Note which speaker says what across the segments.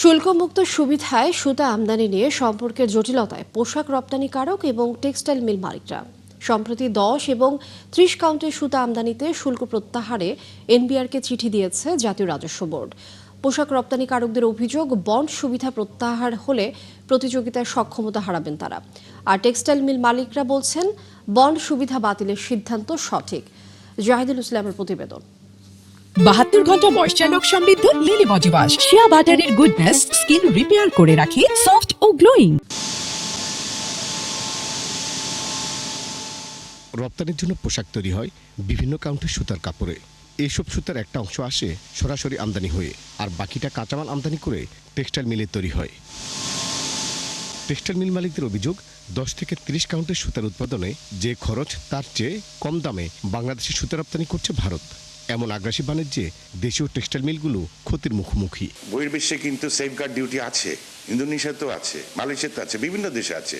Speaker 1: শুল্কমুক্ত সুবিধায় সুতা আমদানি নিয়ে সম্পর্কের জটিলতায় পোশাক রপ্তানিকারক এবং টেক্সটাইল মিল মালিকরা সম্প্রতি 10 এবং 30 কাউন্টের সুতা আমদানিতে শুল্ক প্রত্যাহারে এনবিআরকে চিঠি দিয়েছে জাতীয় রাজস্ব বোর্ড। পোশাক রপ্তানিকারকদের অভিযোগ, বন্ড সুবিধা প্রত্যাহার হলে প্রতিযোগিতায় সক্ষমতা হারাবেন তারা। আর টেক্সটাইল মিল মালিকরা বলছেন বন্ড সুবিধা বাতিলের সিদ্ধান্ত সঠিক। জাহিদুল ইসলামের প্রতিবেদন।
Speaker 2: 72 ঘন্টা ময়েশ্চার লক সমৃদ্ধ লিলি বডি ওয়াশ শিয়া বাটারের গুডনেস স্কিন রিপেয়ার করে রাখে সফট ও গ্লোয়িং।
Speaker 3: রপ্তানির জন্য পোশাক তৈরি হয় বিভিন্ন কাউন্টের সুতার কাপড়ে। এইসব সুতার একটা অংশ আসে সরাসরি আমদানি হয়ে, আর বাকিটা কাঁচামাল আমদানি করে টেক্সটাইল মিলে তৈরি হয়। টেক্সটাইল মিল মালিকদের অভিযোগ, 10 থেকে 30 কাউন্টের সুতার উৎপাদনে যে খরচ তার চেয়ে কম দামে বাংলাদেশে সুতা রপ্তানি করছে ভারত। এমন আগ্রাসী বাণিজ্যে দেশীয় টেক্সটাইল মিলগুলো ক্ষতির মুখোমুখি।
Speaker 4: বহির্বিশ্বে কিন্তু সেফগার্ড ডিউটি আছে, ইন্দোনেশিয়াতেও আছে, মালয়েশিয়াতে আছে, বিভিন্ন দেশে আছে,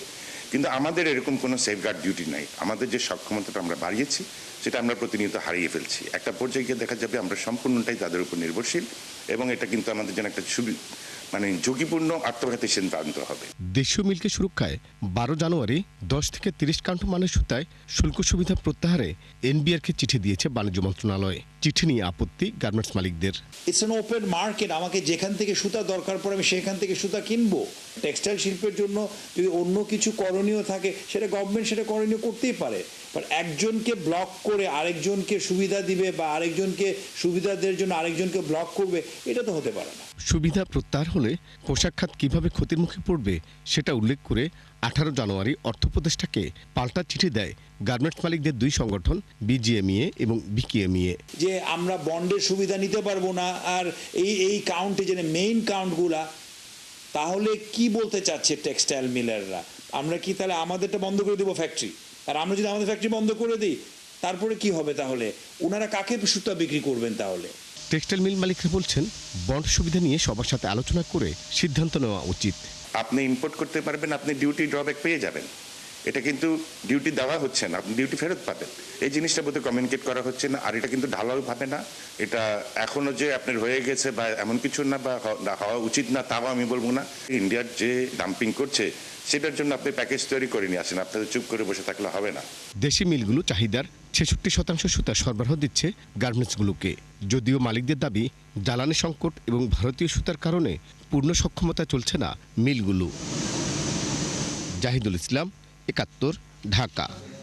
Speaker 4: কিন্তু আমাদের এরকম কোনো সেফগার্ড ডিউটি নাই। আমাদের যে সক্ষমতাটা আমরা বাড়িয়েছি সেটা আমরা প্রতিনিয়ত হারিয়ে ফেলছি। একটা পর্যায়ে গিয়ে দেখা যাবে আমরা সম্পূর্ণটাই তাদের উপর নির্ভরশীল, এবং এটা কিন্তু আমাদের জন্য একটা ঝুঁকিপূর্ণ আত্মঘাতী সিদ্ধান্ত হবে।
Speaker 3: দেশীয় মিলকে সুরক্ষায় 12 জানুয়ারি 10 থেকে 30 কাউন্ট মানের সুতায় শুল্ক সুবিধা প্রত্যাহারে এনবিআরকে চিঠি দিয়েছে বাণিজ্য মন্ত্রণালয়। চিঠি নিয়ে আপত্তি গার্মেন্টস মালিকদের।
Speaker 5: ইটস অ্যান ওপেন মার্কেট, আমাকে যেখান থেকে সুতা দরকার পড়ে আমি সেখান থেকে সুতা কিনবো। টেক্সটাইল শিল্পের জন্য যদি অন্য কিছু করণীয় থাকে সেটা গভর্নমেন্ট সেটা করণীয় করতেই পারে, বাট একজনকে ব্লক করে আরেকজনকে সুবিধা দিবে বা আরেকজনকে সুবিধা দেওয়ার জন্য আরেকজনকে ব্লক করবে, এটা তো হতে পারে না।
Speaker 3: সুবিধা প্রত্যাহার হলে পোশাক খাত কিভাবে ক্ষতির মুখে পড়বে সেটা উল্লেখ করে 18 জানুয়ারি অর্থ উপদেষ্টাকে পাল্টা চিঠি দেয় গার্মেন্টস মালিকদের দুই সংগঠন বিজিএমইএ এবং বিকেএমইএ।
Speaker 5: যে আমরা বন্ডের সুবিধা নিতে পারবো না, আর এই কাউন্টে যে মেইন কাউন্টগুলা, তাহলে কি বলতে চাচ্ছে টেক্সটাইল মিলাররা? আমরা কি তাহলে আমাদেরটা বন্ধ করে দেবো ফ্যাক্টরি? আর আমরা যদি আমাদের ফ্যাক্টরি বন্ধ করে দিই তারপরে কি হবে? তাহলে ওনারা কাকে সুতা বিক্রি করবেন? তাহলে
Speaker 3: টেক্সটাইল মিল মালিকরা বলছেন বন্ড সুবিধা নিয়ে সবার সাথে আলোচনা করে সিদ্ধান্ত নেওয়া উচিত।
Speaker 4: আপনি ইম্পোর্ট করতে পারবেন, আপনি ডিউটি ড্রব্যাক পেয়ে যাবেন। এটা কিন্তু ডিউটি দেওয়া হচ্ছে না, আপনি ডিউটি ফেরত পাবেন। এই জিনিসটা বোধহয় কমিউনিকেট করা হচ্ছে না, আর এটা কিন্তু ঢালাও ভাবে না। এটা এখনো যে আপনার হয়ে গেছে বা এমন কিছু না, বা হওয়া উচিত না তাও আমি বলবো না। ইন্ডিয়ার যে ডাম্পিং করছে সেটার জন্য আপনি প্যাকেজ তৈরি করে নিয়ে আসেন, আপনাদের চুপ করে বসে থাকলে হবে না।
Speaker 3: দেশি মিলগুলো চাহিদার 66% সুতা সরবরাহ দিচ্ছে গার্মেন্টসগুলোকে। যদিও মালিকদের দাবি, জ্বালানি সংকট এবং ভারতীয় সুতার কারণে পূর্ণ সক্ষমতা চলছে না মিলগুলো। জাহিদুল ইসলাম, 71, ঢাকা।